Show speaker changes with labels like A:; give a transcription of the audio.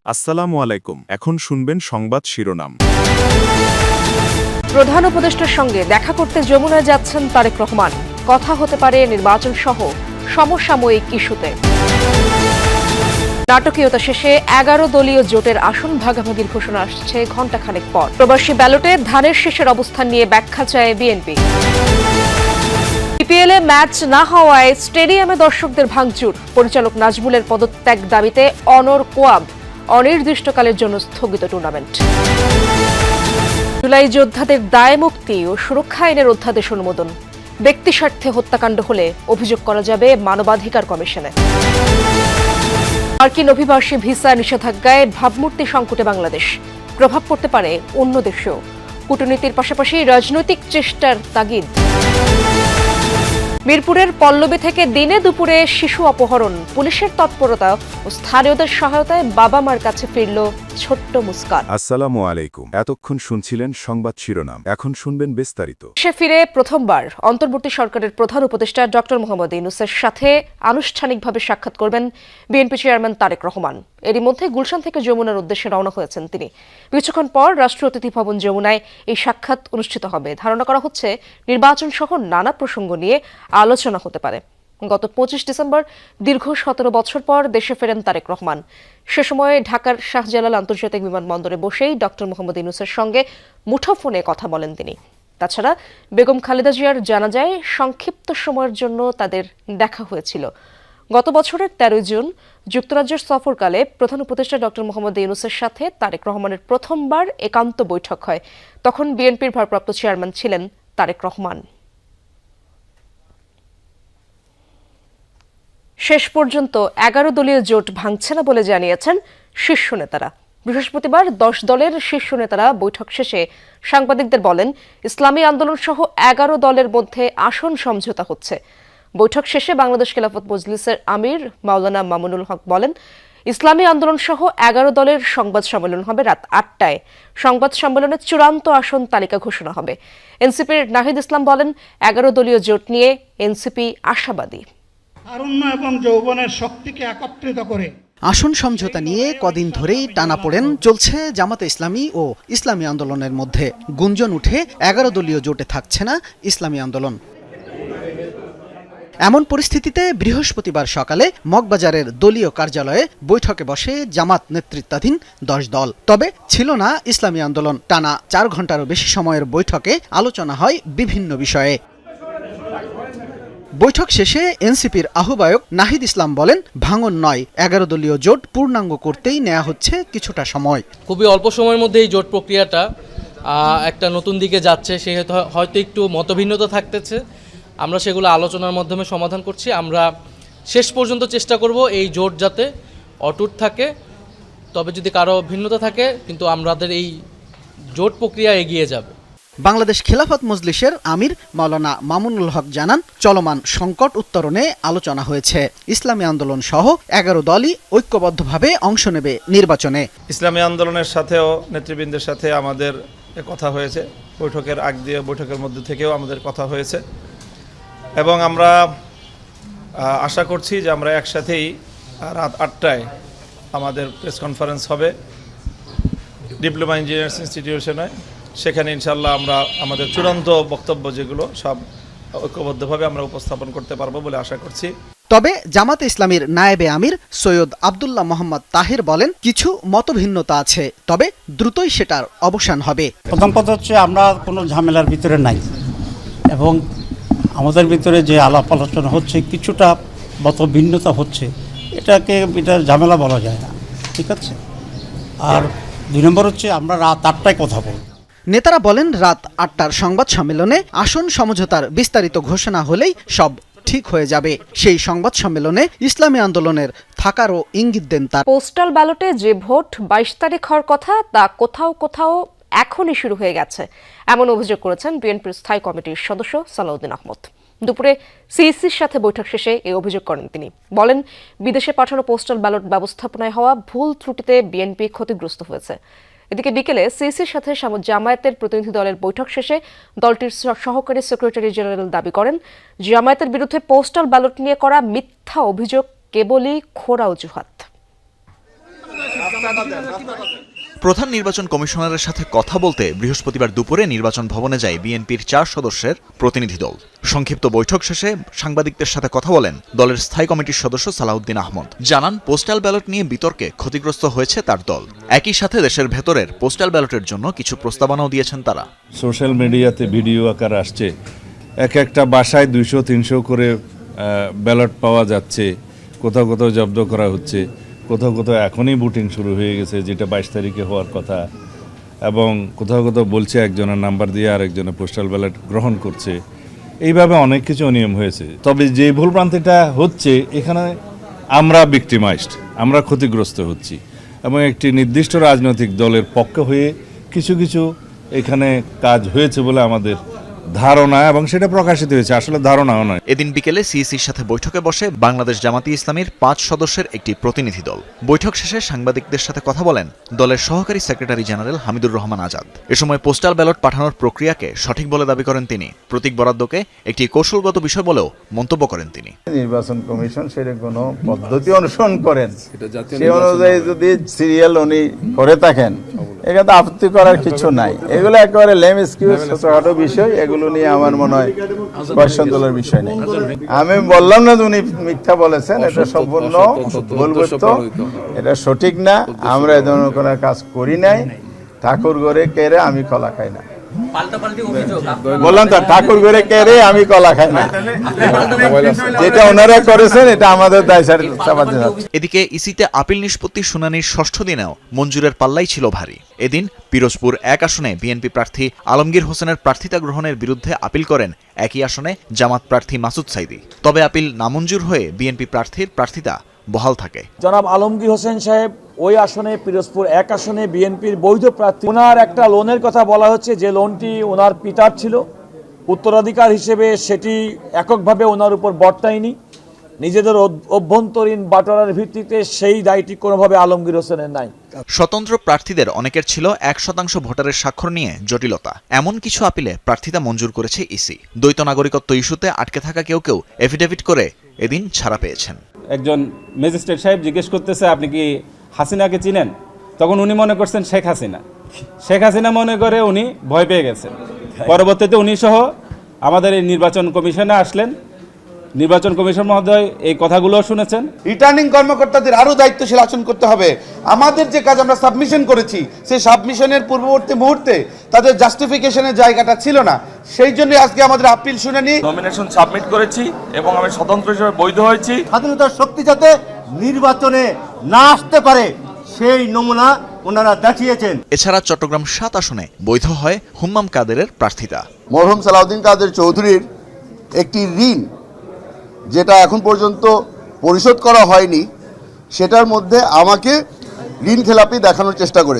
A: আসসালামু আলাইকুম। এখন শুনবেন সংবাদ শিরোনাম।
B: প্রধান উপদেষ্টার সঙ্গে দেখা করতে যমুনায় যাচ্ছেন তারেক রহমান। কথা হতে পারে নির্বাচন সহ সমসাময়িক ইস্যুতে। নাটকীয়তা শেষে 11 দলীয় জোটের আসন ভাগাভাগির ঘোষণা আসছে ঘণ্টাখানেক পর। প্রবাসী ব্যালটে ধানের শীষের অবস্থান নিয়ে ব্যাখ্যা চায় বিএনপি। বিপিএলে ম্যাচ না হওয়ায় স্টেডিয়ামে দর্শকদের ভাঙচুর। পরিচালক নাজমুলের পদত্যাগ দাবিতে অনড় কোয়াব। অনির্দিষ্টকালের জন্য স্থগিত টুর্নামেন্ট। জুলাই যোদ্ধাদের দায় মুক্তি ও সুরক্ষা আইনের অধ্যাদেশ অনুমোদন। ব্যক্তি স্বার্থে হত্যাকাণ্ড হলে অভিযোগ করা যাবে মানবাধিকার কমিশনে। মার্কিন অভিবাসী ভিসা নিষেধাজ্ঞায় ভাবমূর্তি সংকটে বাংলাদেশ। প্রভাব পড়তে পারে অন্য দেশেও। কূটনীতির পাশাপাশি রাজনৈতিক চেষ্টার তাগিদ। মিরপুরের পল্লবী থেকে দিনে দুপুরে শিশু অপহরণ। পুলিশের তৎপরতা ও স্থানীয়দের সহায়তায় বাবা মার কাছে ফিরল ছোট্ট মুস্কান।
A: আসসালামু আলাইকুম। এতক্ষণ শুনছিলেন সংবাদ শিরোনাম, এখন শুনবেন বিস্তারিত।
B: সে ফিরে প্রথমবার অন্তর্বর্তী সরকারের প্রধান উপদেষ্টা ডক্টর মোহাম্মদ ইউনূসের সাথে আনুষ্ঠানিকভাবে সাক্ষাৎ করবেন বিএনপি চেয়ারম্যান তারেক রহমান। এরই মধ্যে গুলশান থেকে যমুনার উদ্দেশ্যে রওনা হয়েছেন তিনি। কিছুক্ষণ পর রাষ্ট্রীয় অতিথি ভবন যমুনায় এই সাক্ষাৎ অনুষ্ঠিত হবে। ধারণা করা হচ্ছে নির্বাচন সহ নানা প্রসঙ্গ নিয়ে আলোচনা হতে পারে। গত 25 ডিসেম্বর দীর্ঘ 17 বছর পর দেশে ফেরেন তারেক রহমান। সে সময় ঢাকার শাহজালাল আন্তর্জাতিক বিমানবন্দরে বসেই ডক্টর মোহাম্মদ ইউনূসের সঙ্গে মুঠোফোনে কথা বলেন তিনি। তাছাড়া বেগম খালেদা জিয়ার জানাজায় সংক্ষিপ্ত সময়ের জন্য তাদের দেখা হয়েছিল। গত বছরের 13 জুন যুক্তরাজ্যের সফরকালে প্রধান উপদেষ্টা ডক্টর মোহাম্মদ ইউনূসের সাথে তারেক রহমানের প্রথমবার একান্ত বৈঠক হয়। তখন বিএনপির ভারপ্রাপ্ত চেয়ারম্যান ছিলেন তারেক রহমান। শেষ পর্যন্ত 11 দলীয় জোট ভাঙছে না বলে জানিয়েছেন শীর্ষ নেতারা। বৃহস্পতিবার 10 দলের শীর্ষ নেতারা বৈঠক শেষে সাংবাদিকদের বলেন, ইসলামী আন্দোলন সহ 11 দলের মধ্যে আসন সমঝোতা হচ্ছে। বৈঠক শেষে বাংলাদেশ খেলাফত মজলিসের আমির মাওলানা মামুনুল হক বলেন, ইসলামী আন্দোলন সহ 11 দলের সংবাদ সম্মেলন হবে রাত 8টায়। সংবাদ সম্মেলনে চূড়ান্ত আসন তালিকা ঘোষণা হবে। এনসিপির নাহিদ ইসলাম বলেন, 11 দলীয় জোট নিয়ে এনসিপি আশাবাদী।
C: তারুণ্য এবং যৌবনের শক্তিকে একত্রিত করে
D: আসন সমঝোতা নিয়ে কদিন ধরেই টানাপোড়েন চলছে জামাতে ইসলামী ও ইসলামী আন্দোলনের মধ্যে। গুঞ্জন উঠে 11 দলীয় জোটে থাকছে না ইসলামী আন্দোলন। এমন পরিস্থিতিতে বৃহস্পতিবার সকালে মগবাজারের দলীয় কার্যালয়ে বৈঠকে বসে জামাত নেতৃত্বাধীন 10 দল। তবে ছিল না ইসলামী আন্দোলন। টানা 4 ঘন্টারও বেশি সময়ের বৈঠকে আলোচনা হয় বিভিন্ন বিষয়ে। বৈঠক শেষে এনসিপির আহ্বায়ক নাহিদ ইসলাম বলেন, ভাঙন নয়, 11 দলীয় জোট পূর্ণাঙ্গ করতেই নেওয়া হচ্ছে কিছুটা সময়।
E: খুবই অল্প সময়ের মধ্যে এই জোট প্রক্রিয়াটা একটা নতুন দিকে যাচ্ছে। সেহেতু হয়তো একটু মতভিন্নতা থাকতেছে, আমরা সেগুলো আলোচনার মাধ্যমে সমাধান করছি। আমরা শেষ পর্যন্ত চেষ্টা করব এই জোট যাতে অটুট থাকে। তবে যদি কারো ভিন্নতা থাকে, কিন্তু আমাদের এই জোট প্রক্রিয়া এগিয়ে যাবে।
D: বাংলাদেশ খেলাফত মজলিসের আমির মাওলানা মামুনুল হক জানান, চলমান সংকট উত্তরণে আলোচনা হয়েছে। ইসলামী আন্দোলন সহ 11 দলই ঐক্যবদ্ধভাবে অংশ নেবে নির্বাচনে।
F: ইসলামী আন্দোলনের সাথেও নেতৃবৃন্দের সাথে আমাদের কথা হয়েছে। বৈঠকের আগ দিয়ে বৈঠকের মধ্যে থেকেও আমাদের কথা হয়েছে এবং আমরা আশা করছি যে আমরা একসাথেই রাত 8টায় আমাদের প্রেস কনফারেন্স হবে ডিপ্লোমা ইঞ্জিনিয়ার্স ইনস্টিটিউশনে। সেখানে ইনশাল্লাহ আমরা আমাদের চূড়ান্ত বক্তব্য যেগুলো সব ঐক্যবদ্ধভাবে আমরা উপস্থাপন করতে পারবো বলে আশা করছি।
D: তবে জামাতে ইসলামীর নায়েবে আমির সৈয়দ আব্দুল্লাহ মোহাম্মদ তাহির বলেন, কিছু মতভিন্নতা আছে, তবে দ্রুতই সেটার অবসান হবে।
C: প্রথম কথা হচ্ছে আমরা কোনো ঝামেলার ভিতরে নাই এবং আমাদের ভিতরে যে আলাপ আলোচনা হচ্ছে কিছুটা মতভিন্নতা হচ্ছে, এটা ঝামেলা বলা যায় না, ঠিক আছে। আর 2 নম্বর হচ্ছে আমরা রাত 8টায় কথা বলব।
D: নেতারা বলেন, রাত 8টার সংবাদ সম্মেলনে আসন সমঝোতার বিস্তারিত ঘোষণা হলেই সব ঠিক হয়ে যাবে। সেই সংবাদ সম্মেলনে ইসলামী আন্দোলনের থাকারও ইঙ্গিত দেন তার।
B: পোস্টাল ব্যালটে যে ভোট 22 তারিখ হওয়ার কথা, তা কোথাও কোথাও এখনই শুরু হয়ে গেছে, এমন অভিযোগ করেছেন বিএনপির স্থায়ী কমিটির সদস্য সালাউদ্দিন আহমদ। দুপুরে সিইসির সাথে বৈঠক শেষে এই অভিযোগ করেন তিনি। বলেন, বিদেশে পাঠানো পোস্টাল ব্যালট ব্যবস্থাপনায় হওয়া ভুল ত্রুটিতে বিএনপি ক্ষতিগ্রস্ত হয়েছে। এদিকে বিকেলে সিইসির সাথে জামায়াতের প্রতিনিধি দলের বৈঠক শেষে দলটির সহকারী সেক্রেটারি জেনারেল দাবি করেন, জামায়াতের বিরুদ্ধে পোস্টাল ব্যালট নিয়ে করা মিথ্যা অভিযোগ কেবলই খোঁড়া অজুহাত।
G: প্রধান নির্বাচন কমিশনারের সাথে কথা বলতে বৃহস্পতিবার দুপুরে নির্বাচন ভবনে যায় বিএনপির 4 সদস্যের প্রতিনিধি দল। সংক্ষিপ্ত বৈঠক শেষে সাংবাদিকদের সাথে কথা বলেন দলের স্থায়ী কমিটির সদস্য সালাউদ্দিন আহমদ। জানান, পোস্টাল ব্যালট নিয়ে বিতর্কে ক্ষতিগ্রস্ত হয়েছে তার দল। একই সাথে দেশের ভেতরের পোস্টাল ব্যালটের জন্য কিছু প্রস্তাবনাও দিয়েছেন তারা।
H: সোশ্যাল মিডিয়াতে ভিডিও আকার আসছে, এক একটা বাসায় 200-300 করে ব্যালট পাওয়া যাচ্ছে, কোথাও কোথাও জব্দ করা হচ্ছে, কোথাও কোথাও এখনই ভোটিং শুরু হয়ে গেছে, যেটা 22 তারিখে হওয়ার কথা, এবং কোথাও কোথাও বলছে একজনের নাম্বার দিয়ে আরেকজনের পোস্টাল ব্যালট গ্রহণ করছে। এইভাবে অনেক কিছু অনিয়ম হয়েছে। তবে যে ভুলভ্রান্তিটা হচ্ছে, এখানে আমরা ভিক্টিমাইজড, আমরা ক্ষতিগ্রস্ত হচ্ছি, এবং একটি নির্দিষ্ট রাজনৈতিক দলের পক্ষে হয়ে কিছু কিছু এখানে কাজ হয়েছে বলে আমাদের ধারণা, এবং সেটা প্রকাশিত হয়েছে, আসলে ধারণাও নয়।
G: এদিন বিকেলে সিইসির সাথে বৈঠকে বসে বাংলাদেশ জামাতি ইসলামীর 5 সদস্যের একটি প্রতিনিধি দল। বৈঠক শেষে সাংবাদিকদের সাথে কথা বলেন দলের সহকারী সেক্রেটারি জেনারেল হামিদুর রহমান আজাদ। এ সময় পোস্টাল ব্যালট পাঠানোর প্রক্রিয়াকে সঠিক বলে দাবি করেন তিনি। প্রতীক বরাদ্দকে একটি কৌশলগত বিষয় বলেও মন্তব্য করেন তিনি।
I: নির্বাচন কমিশন সেটা কোনো পদ্ধতি অনুসরণ করেন, সে অনুযায়ী যদি সিরিয়াল উনি করে থাকেন, এখানে তো আপত্তি করার কিছু নাই। এগুলো একেবারে লেম এক্সকিউজ, ছোটখাটো বিষয়, এগুলো নিয়ে আমার মনে হয় কোয়েশ্চন তোলার বিষয় নেই। আমি বললাম না যে উনি মিথ্যা বলেছেন, এটা সম্পূর্ণ ভুলবশত, এটা সঠিক না। আমরা এ ধরনের কোনো কাজ করি নাই। ঠাকুর ঘরে কেড়ে আমি কলা খাই না, বললাম তো, ঠাকুর ঘরে কেড়ে আমি কলা খাই না। যেটা ওনারা করেছেন এটা আমাদের দায় চাপাতে যাচ্ছে।
G: এদিকে ইসিতে আপিল নিষ্পত্তির শুনানির 6ষ্ঠ দিনেও মঞ্জুরের পাল্লাই ছিল ভারী। এদিন পিরোজপুর 1 আসনে বিএনপি প্রার্থী আলমগীর হোসেনের প্রার্থিতা গ্রহণের বিরুদ্ধে আপিল করেন একই আসনে জামাত প্রার্থী মাসুদ সাইদি। তবে আপিল নামঞ্জুর হয়ে বিএনপি প্রার্থীর প্রার্থিতা বহাল থাকে।
J: জনাব আলমগীর হোসেন সাহেব ওই আসনে, পিরোজপুর 1 আসনে বিএনপির বৈধ প্রার্থী। ওনার একটা লোনের কথা বলা হচ্ছে, যে লোনটি ওনার পিতার ছিল, উত্তরাধিকার হিসেবে সেটি এককভাবে ওনার উপর বর্তায়নি। নিজেদের অভ্যন্তরীণ বাটোয়ারার ভিত্তিতে সেই দায়টি কোনোভাবে আলমগীর হোসেনের নাই।
G: স্বতন্ত্র প্রার্থীদের অনেকের ছিল 1% ভোটারের স্বাক্ষর নিয়ে জটিলতা। এমন কিছু আপিলে প্রার্থিতা মঞ্জুর করেছে ইসি। দ্বৈত নাগরিকত্ব ইস্যুতে আটকে থাকা কেউ কেউ এফিডেভিট করে এদিন ছাড়া পেয়েছেন।
K: একজন ম্যাজিস্ট্রেট সাহেব জিজ্ঞেস করতেছে, আপনি কি হাসিনাকে চিনেন? তখন উনি মনে করছেন শেখ হাসিনা মনে করে উনি ভয় পেয়ে গেছেন। পরবর্তীতে উনি সহ আমাদের এই নির্বাচন কমিশনে আসলেন। নির্বাচন কমিশন মহোদয় এই কথাগুলো শুনেছেন।
L: রিটার্নিং কর্মকর্তাদের আরও দায়িত্বশীল আচরণ করতে হবে। আমাদের যে কাজ আমরা সাবমিশন করেছি, সেই সাবমিশনের পূর্ববর্তী মুহূর্তে তাদের জাস্টিফিকেশনের জায়গাটা ছিল না, সেই জন্য আজকে আমাদের আপিল শুনানি।
M: নমিনেশন সাবমিট করেছি এবং আমি স্বতন্ত্র হিসেবে বৈধ হয়েছি।
N: স্বাধীনতার শক্তি যাতে নির্বাচনে না আসতে পারে সেই নমুনা ওনারা দেখিয়েছেন।
G: এছাড়া চট্টগ্রাম 7 আসনে বৈধ হয় হুম্মাম কাদেরের প্রার্থিতা।
I: মরহুম সালাউদ্দিন কাদের চৌধুরীর একটি ঋণ, যেটা এখন পর্যন্ত পরিশোধ করা হয়নি, সেটার মধ্যে আমাকে ঋণ খেলাপি দেখানোর চেষ্টা করেছে।